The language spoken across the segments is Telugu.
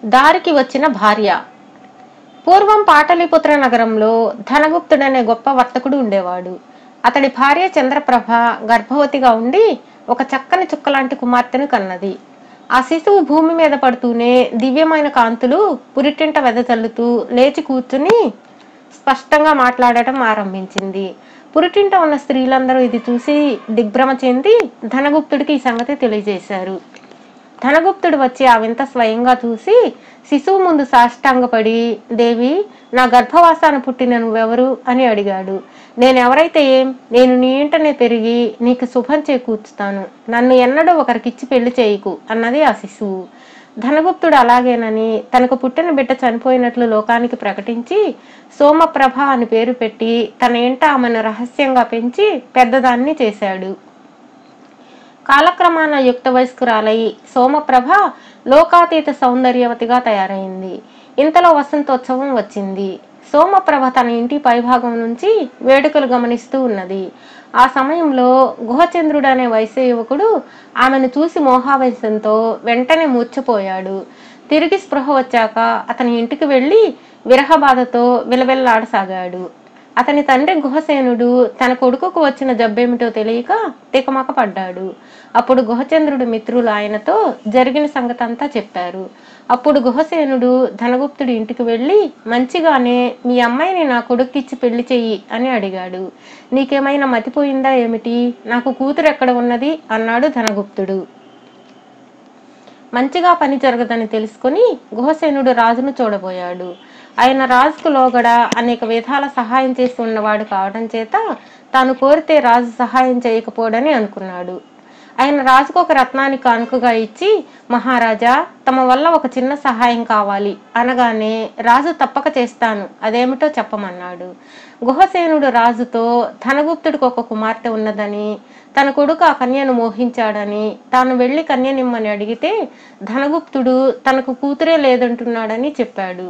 దారికి వచ్చిన భార్య. పూర్వం పాటలీపుత్ర నగరంలో ధనగుప్తుడనే గొప్ప వర్తకుడు ఉండేవాడు. అతడి భార్య చంద్రప్రభ గర్భవతిగా ఉండి ఒక చక్కని చుక్కలాంటి కుమార్తెను కన్నది. ఆ శిశువు భూమి మీద పడుతూనే దివ్యమైన కాంతులు పురిటింట వెదజల్లుతూ లేచి కూర్చుని స్పష్టంగా మాట్లాడటం ఆరంభించింది. పురిటింట ఉన్న స్త్రీలందరూ ఇది చూసి దిగ్భ్రమ చెంది ధనగుప్తుడికి ఈ సంగతి తెలియజేశారు. ధనగుప్తుడు వచ్చి ఆ వింత స్వయంగా చూసి శిశువు ముందు సాష్టాంగపడి, దేవి, నా గర్భవాసాన పుట్టిన నువ్వెవరు అని అడిగాడు. నేనెవరైతే ఏం, నేను నీ ఇంటనే పెరిగి నీకు శుభం చేకూర్చుతాను, నన్ను ఎన్నడూ ఒకరికిచ్చి పెళ్లి చేయకు అన్నది ఆ శిశువు. ధనగుప్తుడు అలాగేనని తనకు పుట్టిన బిడ్డ చనిపోయినట్లు లోకానికి ప్రకటించి సోమప్రభ అని పేరు పెట్టి తన ఇంట ఆమెను రహస్యంగా పెంచి పెద్దదాన్ని చేశాడు. కాలక్రమాన యుక్త వయస్కురాలై సోమప్రభ లోకాతీత సౌందర్యవతిగా తయారైంది. ఇంతలో వసంతోత్సవం వచ్చింది. సోమప్రభ తన ఇంటి పైభాగం నుంచి వేడుకలు గమనిస్తూ ఉన్నది. ఆ సమయంలో గుహచంద్రుడు అనే వైశ్య యువకుడు ఆమెను చూసి మోహావేశంతో వెంటనే మూర్ఛపోయాడు. తిరిగి స్పృహ వచ్చాక అతని ఇంటికి వెళ్లి విరహబాధతో విలవిల్లాడసాగాడు. అతని తండ్రి గుహసేనుడు తన కొడుకుకు వచ్చిన జబ్బేమిటో తెలియక తికమక పడ్డాడు. అప్పుడు గుహచంద్రుడు మిత్రులు ఆయనతో జరిగిన సంగతంతా చెప్పారు. అప్పుడు గుహసేనుడు ధనగుప్తుడి ఇంటికి వెళ్లి, మంచిగానే మీ అమ్మాయిని నా కొడుక్కిచ్చి పెళ్లి చెయ్యి అని అడిగాడు. నీకేమైనా మతిపోయిందా ఏమిటి, నాకు కూతురు ఎక్కడ ఉన్నది అన్నాడు ధనగుప్తుడు. మంచిగా పని జరగదని తెలుసుకుని గుహసేనుడు రాజును చూడబోయాడు. ఆయన రాజుకు లోగడ అనేక విధాల సహాయం చేసి ఉన్నవాడు కావడం చేత తాను కోరితే రాజు సహాయం చేయకపోడని అనుకున్నాడు. ఆయన రాజుకు ఒక రత్నాన్ని కానుకగా ఇచ్చి, మహారాజా, తమ వల్ల ఒక చిన్న సహాయం కావాలి అనగానే రాజు తప్పక చేస్తాను, అదేమిటో చెప్పమన్నాడు. గుహసేనుడు రాజుతో ధనగుప్తుడికి ఒక కుమార్తె ఉన్నదని, తన కొడుకు ఆ కన్యను మోహించాడని, తాను వెళ్లి కన్యనిమ్మని అడిగితే ధనగుప్తుడు తనకు కూతురే లేదంటున్నాడని చెప్పాడు.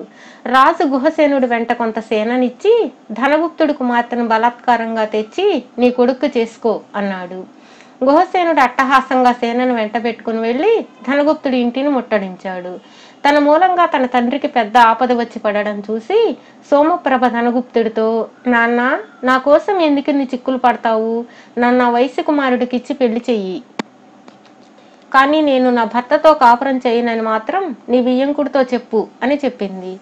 రాజు గుహసేనుడు వెంట కొంత సేననిచ్చి ధనగుప్తుడి కుమార్తెను బలాత్కారంగా తెచ్చి నీ కొడుకు చేసుకో అన్నాడు. గుహసేనుడు అట్టహాసంగా సేనను వెంట పెట్టుకుని వెళ్లి ధనగుప్తుడి ఇంటిని ముట్టడించాడు. తన మూలంగా తన తండ్రికి పెద్ద ఆపద వచ్చి పడడం చూసి సోమప్రభ ధనగుప్తుడితో, నాన్న, నా కోసం ఎందుకు నీ చిక్కులు పడతావు, నన్ను ఆ వైశ్య కుమారుడికి ఇచ్చి పెళ్లి చెయ్యి, కానీ నేను నా భర్తతో కాపురం చేయనని మాత్రం నీ వియ్యంకుడితో చెప్పు అని చెప్పింది.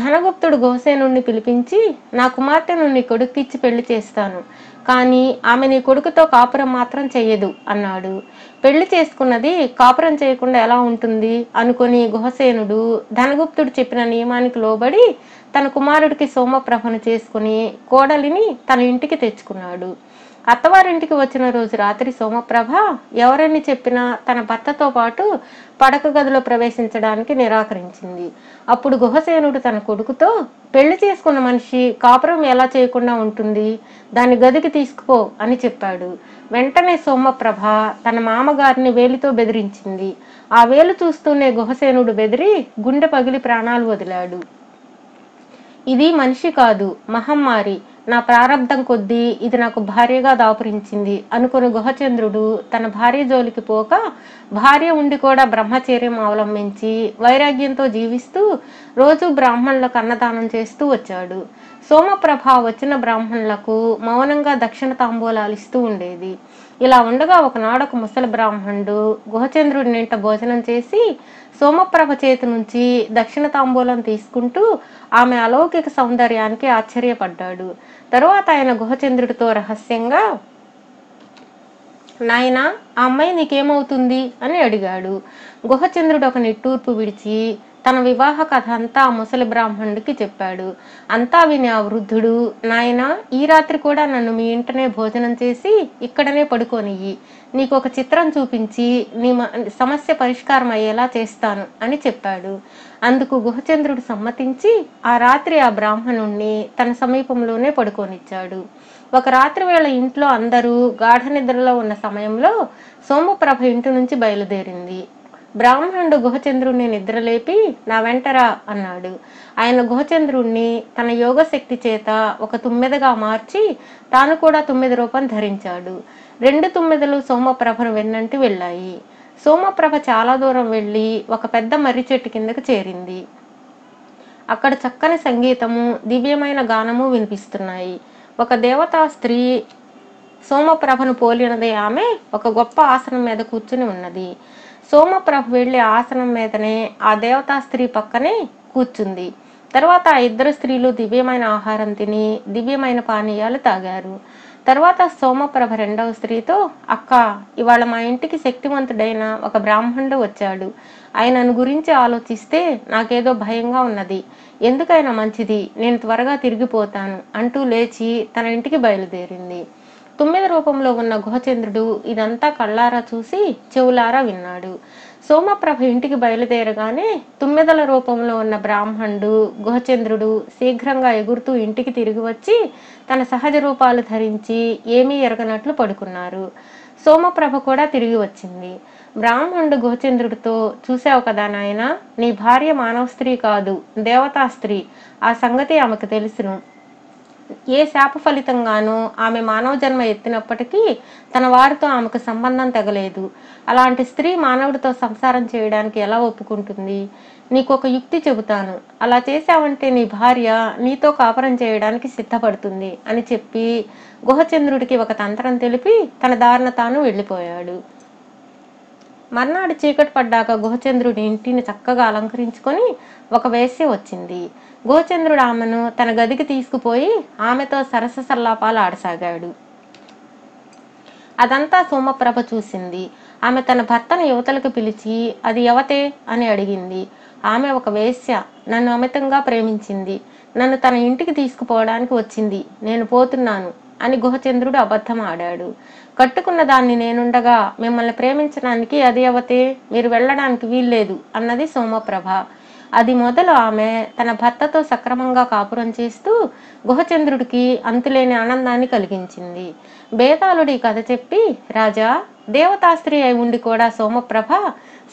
ధనగుప్తుడు గుహసేనుడిని పిలిపించి, నా కుమార్తెను నీ కొడుక్కిచ్చి పెళ్లి చేస్తాను, కానీ ఆమె నీ కొడుకుతో కాపురం మాత్రం చెయ్యదు అన్నాడు. పెళ్లి చేసుకున్నది కాపురం చేయకుండా ఎలా ఉంటుంది అనుకుని గుహసేనుడు ధనగుప్తుడు చెప్పిన నియమానికి లోబడి తన కుమారుడికి సోమప్రభను చేసుకుని కోడలిని తన ఇంటికి తెచ్చుకున్నాడు. అత్తవారింటికి వచ్చిన రోజు రాత్రి సోమప్రభ ఎవరని చెప్పినా తన భర్తతో పాటు పడక గదిలో ప్రవేశించడానికి నిరాకరించింది. అప్పుడు గుహసేనుడు తన కొడుకుతో, పెళ్లి చేసుకున్న మనిషి కాపురం ఎలా చేయకుండా ఉంటుంది, దాని గదికి తీసుకుపో అని చెప్పాడు. వెంటనే సోమప్రభ తన మామగారిని వేలితో బెదిరించింది. ఆ వేలు చూస్తూనే గుహసేనుడు బెదిరి గుండె పగిలి ప్రాణాలు వదిలాడు. ఇది మనిషి కాదు, మహమ్మారి, నా ప్రారంధం కొద్దీ ఇది నాకు భార్యగా దాపురించింది అనుకుని గుహచంద్రుడు తన భార్య జోలికి పోక భార్య ఉండి కూడా బ్రహ్మచర్యం అవలంబించి వైరాగ్యంతో జీవిస్తూ రోజు బ్రాహ్మణులకు అన్నదానం చేస్తూ వచ్చాడు. సోమప్రభ వచ్చిన బ్రాహ్మణులకు మౌనంగా దక్షిణ తాంబూలాలు ఇస్తూ ఉండేది. ఇలా ఉండగా ఒకనాడు ఒక ముసలి బ్రాహ్మణుడు గుహచంద్రుడి నింట భోజనం చేసి సోమప్రభ చేతి నుంచి దక్షిణ తాంబూలం తీసుకుంటూ ఆమె అలౌకిక సౌందర్యానికి ఆశ్చర్యపడ్డాడు. తరువాత ఆయన గుహచంద్రుడితో రహస్యంగా, నాయనా, ఆ అమ్మాయి నీకేమవుతుంది అని అడిగాడు. గుహచంద్రుడు ఒక నిట్టూర్పు విడిచి తన వివాహ కథ అంతా ఆ ముసలి బ్రాహ్మణుడికి చెప్పాడు. అంతా విని ఆ వృద్ధుడు, నాయనా, ఈ రాత్రి కూడా నన్ను మీ ఇంటనే భోజనం చేసి ఇక్కడనే పడుకోనియ్యి, నీకు ఒక చిత్రం చూపించి నీ సమస్య పరిష్కారం అయ్యేలా చేస్తాను అని చెప్పాడు. అందుకు గుహచంద్రుడు సమ్మతించి ఆ రాత్రి ఆ బ్రాహ్మణుణ్ణి తన సమీపంలోనే పడుకోనిచ్చాడు. ఒక రాత్రి వేళ ఇంట్లో అందరూ గాఢ నిద్రలో ఉన్న సమయంలో సోమప్రభ ఇంటి నుంచి బయలుదేరింది. బ్రాహ్మణుడు గుహచంద్రుణ్ణి నిద్రలేపి నా వెంటరా అన్నాడు. ఆయన గుహచంద్రుణ్ణి తన యోగశక్తి చేత ఒక తుమ్మెదగా మార్చి తాను కూడా 9 రూపం ధరించాడు. 2 తుమ్మెదలు సోమప్రభను వెన్నంటి వెళ్ళాయి. సోమప్రభ చాలా దూరం వెళ్ళి ఒక పెద్ద మర్రి చెట్టు కిందకు చేరింది. అక్కడ చక్కని సంగీతము, దివ్యమైన గానము వినిపిస్తున్నాయి. ఒక దేవతా స్త్రీ సోమప్రభను పోలినదే ఆమె ఒక గొప్ప ఆసనం మీద కూర్చుని ఉన్నది. సోమప్రభ వెళ్ళి ఆసనం మీదనే ఆ దేవతా స్త్రీ పక్కనే కూర్చుంది. తర్వాత ఆ ఇద్దరు స్త్రీలు దివ్యమైన ఆహారం తిని దివ్యమైన పానీయాలు తాగారు. తర్వాత సోమప్రభ రెండవ స్త్రీతో, అక్క, ఇవాళ మా ఇంటికి శక్తివంతుడైన ఒక బ్రాహ్మణుడు వచ్చాడు. ఆయనను గురించి ఆలోచిస్తే నాకేదో భయంగా ఉన్నది. ఎందుకైనా మంచిది, నేను త్వరగా తిరిగిపోతాను అంటూ లేచి తన ఇంటికి బయలుదేరింది. తుమ్మెద రూపంలో ఉన్న గుహచంద్రుడు ఇదంతా కళ్ళారా చూసి చెవులారా విన్నాడు. సోమప్రభ ఇంటికి బయలుదేరగానే తుమ్మెదల రూపంలో ఉన్న బ్రాహ్మణుడు, గుహచంద్రుడు శీఘ్రంగా ఎగురుతూ ఇంటికి తిరిగి వచ్చి తన సహజ రూపాలు ధరించి ఏమీ ఎరగనట్లు పడుకున్నారు. సోమప్రభ కూడా తిరిగి వచ్చింది. బ్రాహ్మణుడు గుహచంద్రుడితో, చూసావు కదా నాయనా, నీ భార్య మానవ స్త్రీ కాదు, దేవతా స్త్రీ. ఆ సంగతి ఆమెకు తెలుసును. ఏ శాప ఫలితంగానూ ఆమె మానవ జన్మ ఎత్తినప్పటికీ తన వారితో ఆమెకు సంబంధం తెగలేదు. అలాంటి స్త్రీ మానవుడితో సంసారం చేయడానికి ఎలా ఒప్పుకుంటుంది? నీకొక యుక్తి చెబుతాను. అలా చేశావంటే నీ భార్య నీతో కాపురం చేయడానికి సిద్ధపడుతుంది అని చెప్పి గుహచంద్రుడికి ఒక తంత్రం తెలిపి తన దారిన తాను వెళ్ళిపోయాడు. మర్నాడు చీకటి పడ్డాక గుహచంద్రుడి ఇంటిని చక్కగా అలంకరించుకొని ఒక వేశ్య వచ్చింది. గుహచంద్రుడు ఆమెను తన గదికి తీసుకుపోయి ఆమెతో సరస సల్లాపాలు ఆడసాగాడు. అదంతా సోమప్రభ చూసింది. ఆమె తన భర్తను యువతలకు పిలిచి, అది ఎవతే అని అడిగింది. ఆమె ఒక వేశ్య, నన్ను అమితంగా ప్రేమించింది. నన్ను తన ఇంటికి తీసుకుపోవడానికి వచ్చింది. నేను పోతున్నాను అని గుహచంద్రుడు అబద్ధం ఆడాడు. కట్టుకున్న దాన్ని నేనుండగా మిమ్మల్ని ప్రేమించడానికి అది అవతే, మీరు వెళ్ళడానికి వీల్లేదు అన్నది సోమప్రభ. అది మొదలు ఆమె తన భర్తతో సక్రమంగా కాపురం చేస్తూ గుహచంద్రుడికి అంతులేని ఆనందాన్ని కలిగించింది. బేతాళుడి కథ చెప్పి, రాజా, దేవతా స్త్రీ అయి ఉండి కూడా సోమప్రభ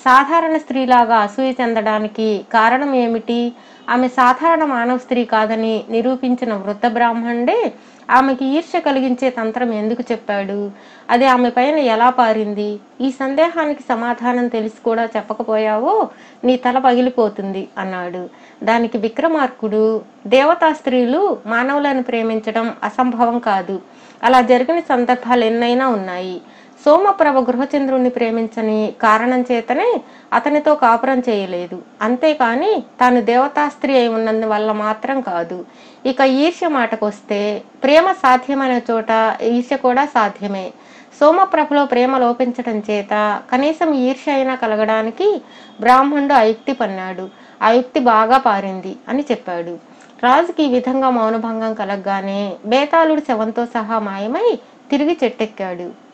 సాధారణ స్త్రీలాగా అసూయ చెందడానికి కారణం ఏమిటి? ఆమె సాధారణ మానవ స్త్రీ కాదని నిరూపించిన వృద్ధ బ్రాహ్మణుడే ఆమెకి ఈర్ష్య కలిగించే తంత్రం ఎందుకు చెప్పాడు? అది ఆమె పైన ఎలా పారింది? ఈ సందేహానికి సమాధానం తెలిసి కూడా చెప్పకపోయావో నీ తల పగిలిపోతుంది అన్నాడు. దానికి విక్రమార్కుడు, దేవతా స్త్రీలు మానవులను ప్రేమించడం అసంభవం కాదు. అలా జరిగిన సందర్భాలు ఎన్నైనా ఉన్నాయి. సోమప్రభ గృహచంద్రుణ్ణి ప్రేమించని కారణం చేతనే అతనితో కాపురం చేయలేదు. అంతేకాని తాను దేవతా స్త్రీ అయి ఉన్నందువల్ల మాత్రం కాదు. ఇక ఈర్ష్య మాటకొస్తే, ప్రేమ సాధ్యమైన చోట ఈర్ష్య కూడా సాధ్యమే. సోమప్రభలో ప్రేమ లోపించడం చేత కనీసం ఈర్ష్య అయినా కలగడానికి బ్రాహ్మణుడు ఆ యుక్తి పన్నాడు. ఆ యుక్తి బాగా పారింది అని చెప్పాడు. రాజుకి ఈ విధంగా మౌనభంగం కలగగానే బేతాళుడు శవంతో సహా మాయమై తిరిగి చెట్టెక్కాడు.